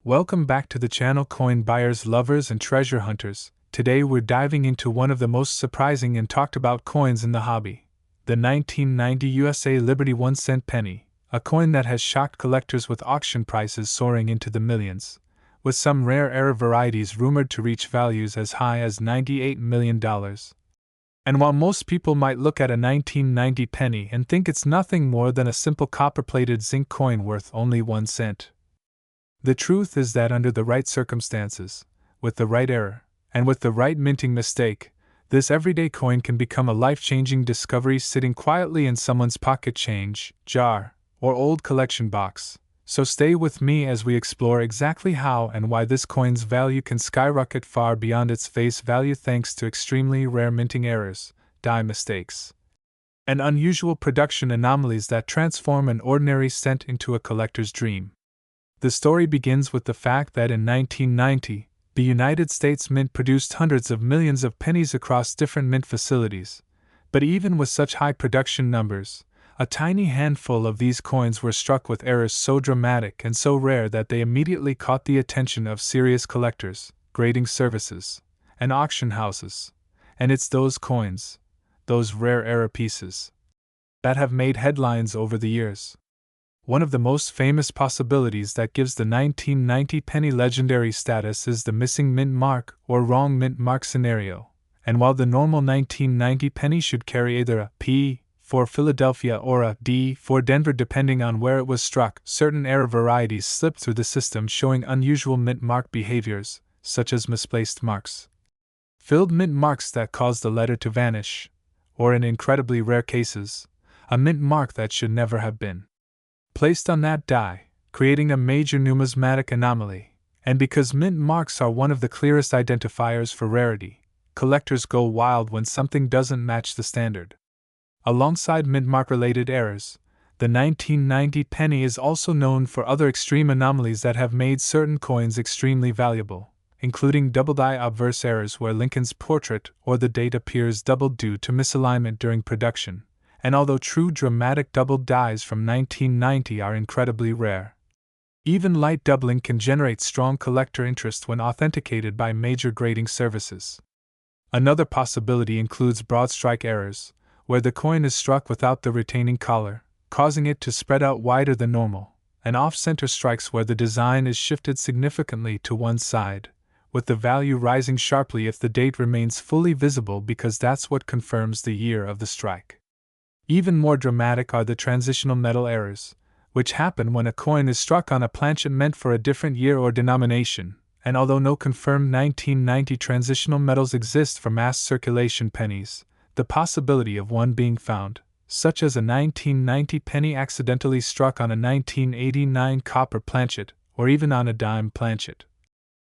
Welcome back to the channel, coin buyers, lovers, and treasure hunters. Today we're diving into one of the most surprising and talked about coins in the hobby, the 1990 USA Liberty 1-cent penny, a coin that has shocked collectors with auction prices soaring into the millions, with some rare era varieties rumored to reach values as high as $98 million. And while most people might look at a 1990 penny and think it's nothing more than a simple copper-plated zinc coin worth only 1 cent, the truth is that under the right circumstances, with the right error, and with the right minting mistake, this everyday coin can become a life-changing discovery sitting quietly in someone's pocket change, jar, or old collection box. So stay with me as we explore exactly how and why this coin's value can skyrocket far beyond its face value thanks to extremely rare minting errors, die mistakes, and unusual production anomalies that transform an ordinary cent into a collector's dream. The story begins with the fact that in 1990, the United States Mint produced hundreds of millions of pennies across different mint facilities. But even with such high production numbers, a tiny handful of these coins were struck with errors so dramatic and so rare that they immediately caught the attention of serious collectors, grading services, and auction houses. And it's those coins, those rare error pieces, that have made headlines over the years. One of the most famous possibilities that gives the 1990 penny legendary status is the missing mint mark or wrong mint mark scenario. And while the normal 1990 penny should carry either a P for Philadelphia or a D for Denver depending on where it was struck, certain error varieties slipped through the system showing unusual mint mark behaviors, such as misplaced marks, filled mint marks that cause the letter to vanish, or in incredibly rare cases, a mint mark that should never have been placed on that die, creating a major numismatic anomaly. And because mint marks are one of the clearest identifiers for rarity, collectors go wild when something doesn't match the standard. Alongside mint mark-related errors, the 1990 penny is also known for other extreme anomalies that have made certain coins extremely valuable, including double-die obverse errors where Lincoln's portrait or the date appears doubled due to misalignment during production. And although true dramatic doubled dies from 1990 are incredibly rare, even light doubling can generate strong collector interest when authenticated by major grading services. Another possibility includes broad strike errors, where the coin is struck without the retaining collar, causing it to spread out wider than normal, and off-center strikes where the design is shifted significantly to one side, with the value rising sharply if the date remains fully visible because that's what confirms the year of the strike. Even more dramatic are the transitional metal errors, which happen when a coin is struck on a planchet meant for a different year or denomination, and although no confirmed 1990 transitional metals exist for mass circulation pennies, the possibility of one being found, such as a 1990 penny accidentally struck on a 1989 copper planchet or even on a dime planchet,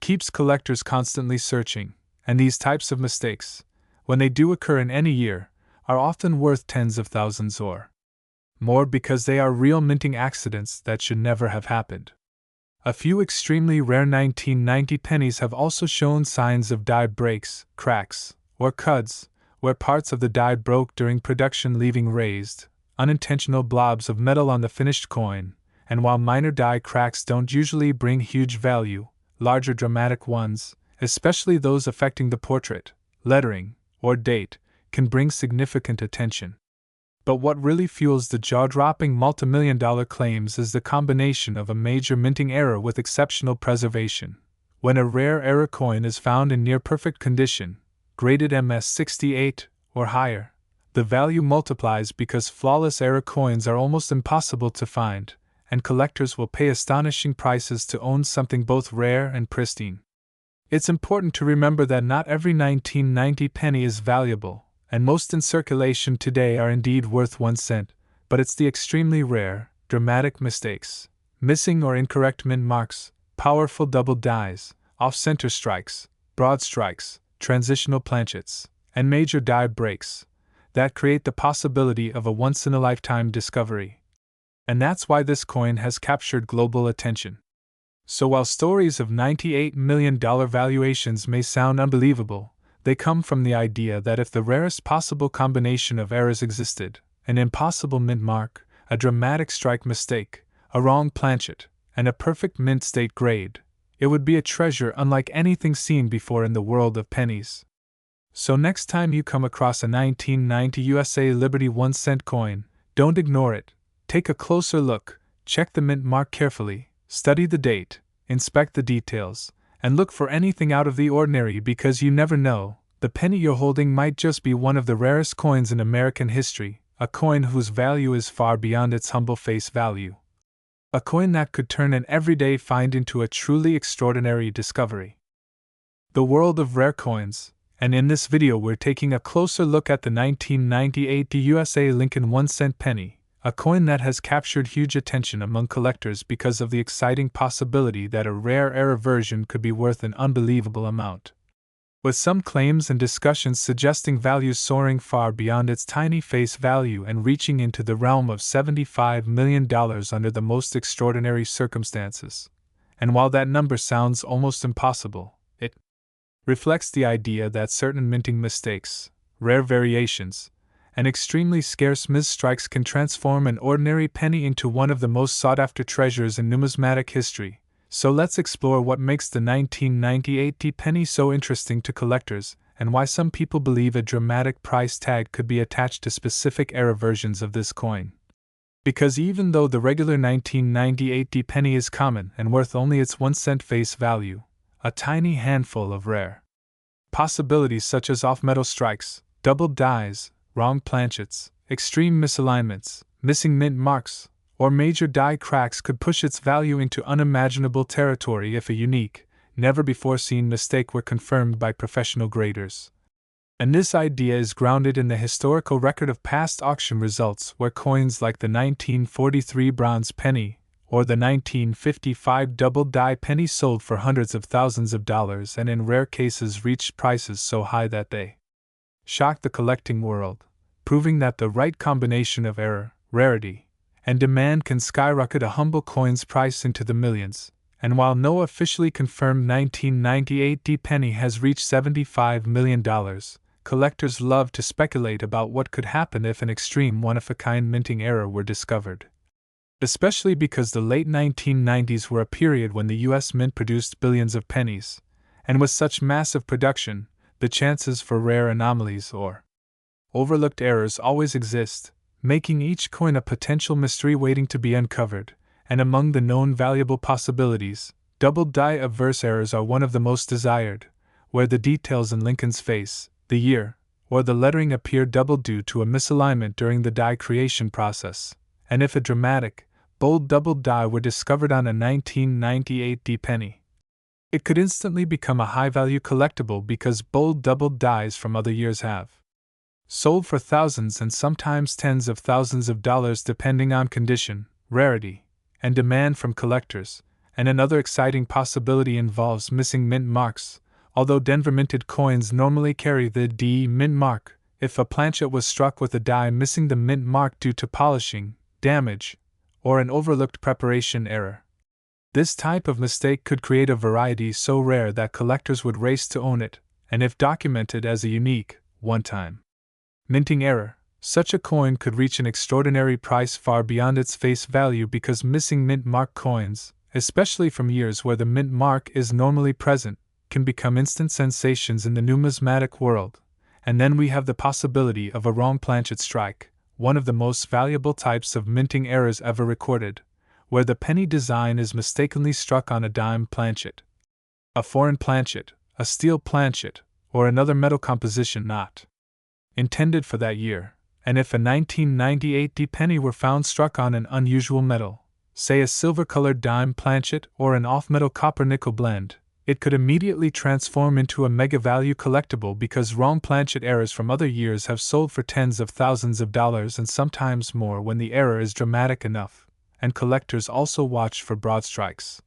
keeps collectors constantly searching, and these types of mistakes, when they do occur in any year, are often worth tens of thousands or more because they are real minting accidents that should never have happened. A few extremely rare 1990 pennies have also shown signs of die breaks, cracks, or cuts, where parts of the die broke during production leaving raised, unintentional blobs of metal on the finished coin, and while minor die cracks don't usually bring huge value, larger dramatic ones, especially those affecting the portrait, lettering, or date, can bring significant attention. But what really fuels the jaw-dropping multimillion-dollar claims is the combination of a major minting error with exceptional preservation. When a rare error coin is found in near-perfect condition, graded MS68 or higher, the value multiplies because flawless error coins are almost impossible to find, and collectors will pay astonishing prices to own something both rare and pristine. It's important to remember that not every 1990 penny is valuable, and most in circulation today are indeed worth 1 cent, but it's the extremely rare, dramatic mistakes, missing or incorrect mint marks, powerful double dies, off-center strikes, broad strikes, transitional planchets, and major die breaks, that create the possibility of a once-in-a-lifetime discovery. And that's why this coin has captured global attention. So while stories of $98 million valuations may sound unbelievable, they come from the idea that if the rarest possible combination of errors existed, an impossible mint mark, a dramatic strike mistake, a wrong planchet, and a perfect mint state grade, It would be a treasure unlike anything seen before in the world of pennies. So next time you come across a 1990 USA Liberty 1-cent coin, don't ignore it. Take a closer look, check the mint mark carefully, study the date, inspect the details, and look for anything out of the ordinary because you never know, the penny you're holding might just be one of the rarest coins in American history, a coin whose value is far beyond its humble face value. A coin that could turn an everyday find into a truly extraordinary discovery. The world of rare coins, and in this video we're taking a closer look at the 1998 USA Lincoln 1-cent penny, a coin that has captured huge attention among collectors because of the exciting possibility that a rare era version could be worth an unbelievable amount. With some claims and discussions suggesting values soaring far beyond its tiny face value and reaching into the realm of $75 million under the most extraordinary circumstances. And while that number sounds almost impossible, it reflects the idea that certain minting mistakes, rare variations, and extremely scarce misstrikes can transform an ordinary penny into one of the most sought-after treasures in numismatic history. So let's explore what makes the 1998 penny so interesting to collectors, and why some people believe a dramatic price tag could be attached to specific era versions of this coin. Because even though the regular 1998 penny is common and worth only its 1-cent face value, a tiny handful of rare possibilities such as off-metal strikes, doubled dies, wrong planchets, extreme misalignments, missing mint marks, or major die cracks could push its value into unimaginable territory if a unique, never-before-seen mistake were confirmed by professional graders. And this idea is grounded in the historical record of past auction results where coins like the 1943 bronze penny or the 1955 double-die penny sold for hundreds of thousands of dollars and in rare cases reached prices so high that they shocked the collecting world, proving that the right combination of error, rarity, and demand can skyrocket a humble coin's price into the millions. And while no officially confirmed 1998 penny has reached $75 million, collectors love to speculate about what could happen if an extreme one-of-a-kind minting error were discovered. Especially because the late 1990s were a period when the US Mint produced billions of pennies, and with such massive production, the chances for rare anomalies or overlooked errors always exist, making each coin a potential mystery waiting to be uncovered. And among the known valuable possibilities, double die averse errors are one of the most desired, where the details in Lincoln's face, the year, or the lettering appear double due to a misalignment during the die creation process. And if a dramatic, bold double die were discovered on a 1998 penny, it could instantly become a high-value collectible because bold double dies from other years have sold for thousands and sometimes tens of thousands of dollars depending on condition, rarity, and demand from collectors. And another exciting possibility involves missing mint marks. Although Denver minted coins normally carry the D mint mark, if a planchet was struck with a die missing the mint mark due to polishing, damage, or an overlooked preparation error, this type of mistake could create a variety so rare that collectors would race to own it, and if documented as a unique, one-time minting error, such a coin could reach an extraordinary price far beyond its face value because missing mint mark coins, especially from years where the mint mark is normally present, can become instant sensations in the numismatic world. And then we have the possibility of a wrong planchet strike, one of the most valuable types of minting errors ever recorded, where the penny design is mistakenly struck on a dime planchet, a foreign planchet, a steel planchet, or another metal composition not intended for that year. And if a 1998 penny were found struck on an unusual metal, say a silver-colored dime planchet or an off-metal copper-nickel blend, it could immediately transform into a mega-value collectible because wrong planchet errors from other years have sold for tens of thousands of dollars and sometimes more when the error is dramatic enough. And collectors also watch for broad strikes,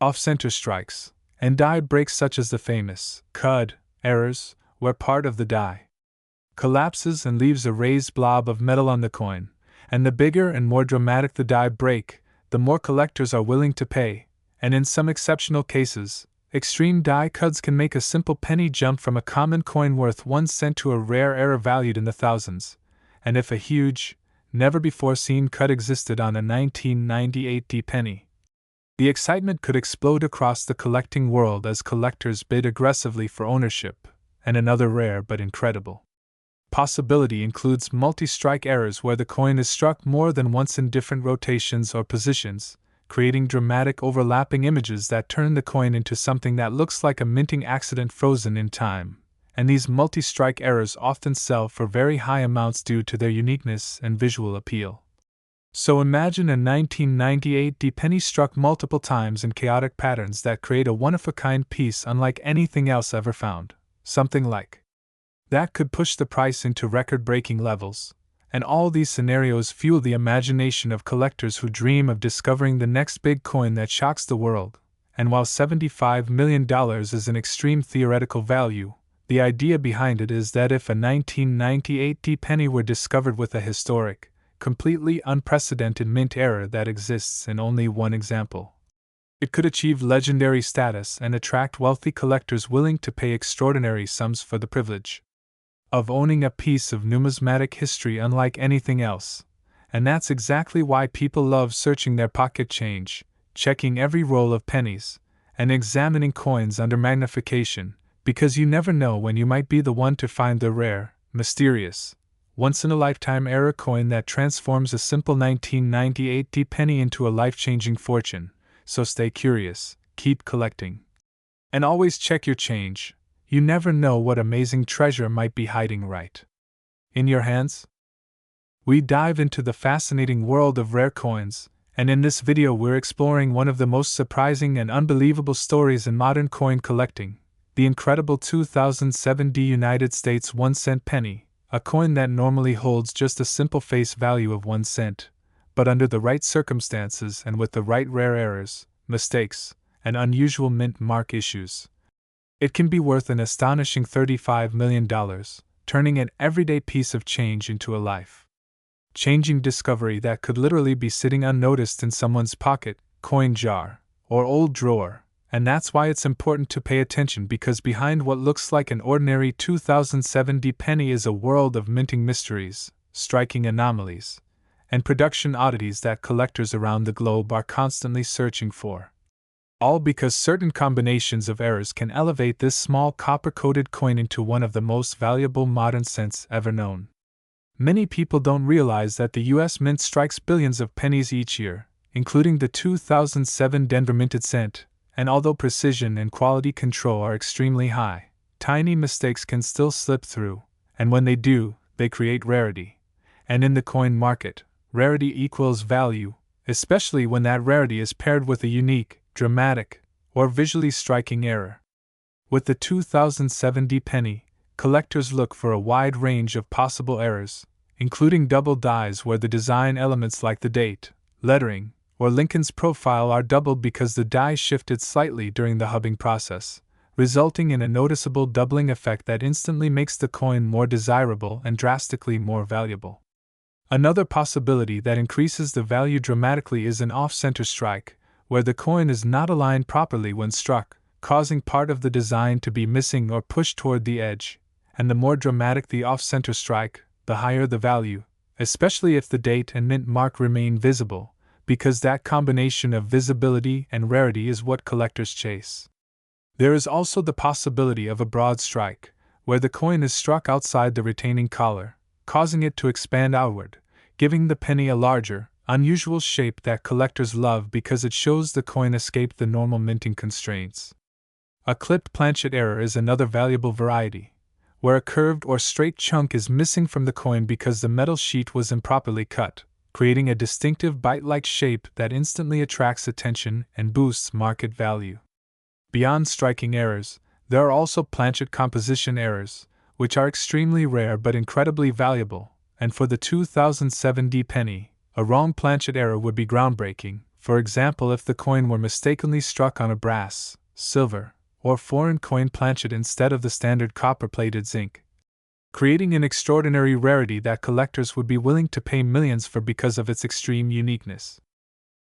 off-center strikes, and die breaks such as the famous cud errors, where part of the die collapses and leaves a raised blob of metal on the coin, and the bigger and more dramatic the die break, the more collectors are willing to pay, and in some exceptional cases, extreme die cuts can make a simple penny jump from a common coin worth 1 cent to a rare error valued in the thousands. And if a huge, never-before-seen cut existed on a 1998 penny, The excitement could explode across the collecting world as collectors bid aggressively for ownership, and another rare but incredible possibility includes multi-strike errors where the coin is struck more than once in different rotations or positions, creating dramatic overlapping images that turn the coin into something that looks like a minting accident frozen in time. And these multi-strike errors often sell for very high amounts due to their uniqueness and visual appeal. So imagine a 1998 D penny struck multiple times in chaotic patterns that create a one-of-a-kind piece unlike anything else ever found. Something like that could push the price into record-breaking levels, and all these scenarios fuel the imagination of collectors who dream of discovering the next big coin that shocks the world. And while $75 million is an extreme theoretical value, the idea behind it is that if a 1998 D penny were discovered with a historic, completely unprecedented mint error that exists in only one example, it could achieve legendary status and attract wealthy collectors willing to pay extraordinary sums for the privilege of owning a piece of numismatic history unlike anything else. And that's exactly why people love searching their pocket change, checking every roll of pennies, and examining coins under magnification, because you never know when you might be the one to find the rare, mysterious, once-in-a-lifetime error coin that transforms a simple 1998 D penny into a life-changing fortune. So stay curious, keep collecting, and always check your change. You never know what amazing treasure might be hiding right in your hands. We dive into the fascinating world of rare coins, and in this video we're exploring one of the most surprising and unbelievable stories in modern coin collecting, the incredible 2007 D United States 1-cent penny, a coin that normally holds just a simple face value of 1 cent, but under the right circumstances and with the right rare errors, mistakes, and unusual mint mark issues, it can be worth an astonishing $35 million, turning an everyday piece of change into a life-changing discovery that could literally be sitting unnoticed in someone's pocket, coin jar, or old drawer. And that's why it's important to pay attention, because behind what looks like an ordinary 2007 D penny is a world of minting mysteries, striking anomalies, and production oddities that collectors around the globe are constantly searching for. All because certain combinations of errors can elevate this small copper-coated coin into one of the most valuable modern cents ever known. Many people don't realize that the U.S. Mint strikes billions of pennies each year, including the 2007 Denver minted cent, and although precision and quality control are extremely high, tiny mistakes can still slip through, and when they do, they create rarity. And in the coin market, rarity equals value, especially when that rarity is paired with a unique, dramatic, or visually striking error. With the 2007 D penny, collectors look for a wide range of possible errors, including double dies where the design elements like the date, lettering, or Lincoln's profile are doubled because the die shifted slightly during the hubbing process, resulting in a noticeable doubling effect that instantly makes the coin more desirable and drastically more valuable. Another possibility that increases the value dramatically is an off-center strike, where the coin is not aligned properly when struck, causing part of the design to be missing or pushed toward the edge. And the more dramatic the off-center strike, the higher the value, especially if the date and mint mark remain visible, because that combination of visibility and rarity is what collectors chase. There is also the possibility of a broad strike, where the coin is struck outside the retaining collar, causing it to expand outward, giving the penny a larger, unusual shape that collectors love because it shows the coin escaped the normal minting constraints. A clipped planchet error is another valuable variety, where a curved or straight chunk is missing from the coin because the metal sheet was improperly cut, creating a distinctive bite-like shape that instantly attracts attention and boosts market value. Beyond striking errors, there are also planchet composition errors, which are extremely rare but incredibly valuable, and for the 2007 D penny, a wrong planchet error would be groundbreaking. For example, if the coin were mistakenly struck on a brass, silver, or foreign coin planchet instead of the standard copper-plated zinc, creating an extraordinary rarity that collectors would be willing to pay millions for because of its extreme uniqueness.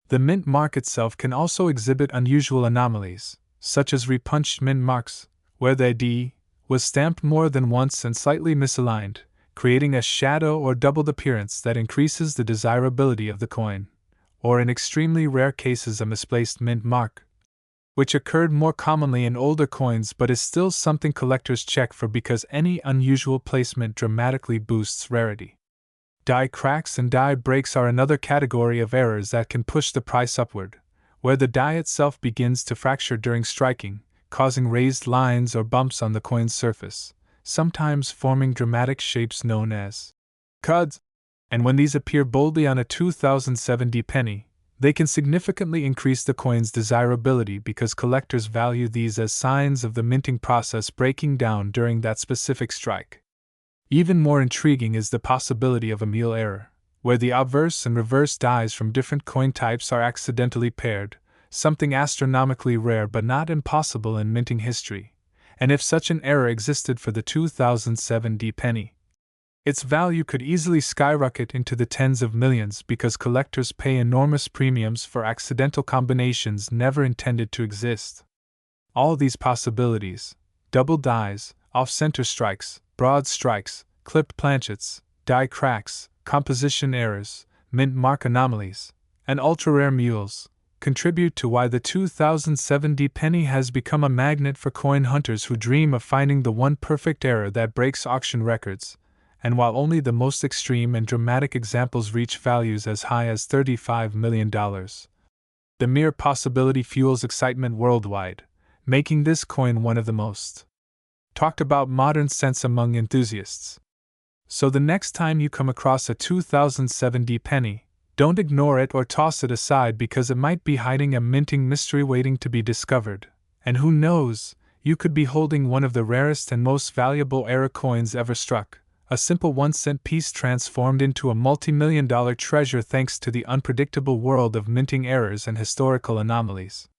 The mint mark itself can also exhibit unusual anomalies, such as repunched mint marks, where the D was stamped more than once and slightly misaligned, creating a shadow or doubled appearance that increases the desirability of the coin. or in extremely rare cases a misplaced mint mark, which occurred more commonly in older coins but is still something collectors check for because any unusual placement dramatically boosts rarity. Die cracks and die breaks are another category of errors that can push the price upward, where the die itself begins to fracture during striking, causing raised lines or bumps on the coin's surface, sometimes forming dramatic shapes known as cuds. And when these appear boldly on a 2007 penny, they can significantly increase the coin's desirability because collectors value these as signs of the minting process breaking down during that specific strike. Even more intriguing is the possibility of a meal error, where the obverse and reverse dies from different coin types are accidentally paired, something astronomically rare but not impossible in minting history, and if such an error existed for the 2007 penny, its value could easily skyrocket into the tens of millions because collectors pay enormous premiums for accidental combinations never intended to exist. All these possibilities, double dies, off-center strikes, broad strikes, clipped planchets, die cracks, composition errors, mint mark anomalies, and ultra-rare mules, contribute to why the 2007 penny has become a magnet for coin hunters who dream of finding the one perfect error that breaks auction records. And while only the most extreme and dramatic examples reach values as high as $35 million, the mere possibility fuels excitement worldwide, making this coin one of the most talked about modern cents among enthusiasts. So the next time you come across a 2007 penny, don't ignore it or toss it aside because it might be hiding a minting mystery waiting to be discovered, and who knows, you could be holding one of the rarest and most valuable error coins ever struck. A simple 1-cent piece transformed into a multi-million-dollar treasure thanks to the unpredictable world of minting errors and historical anomalies.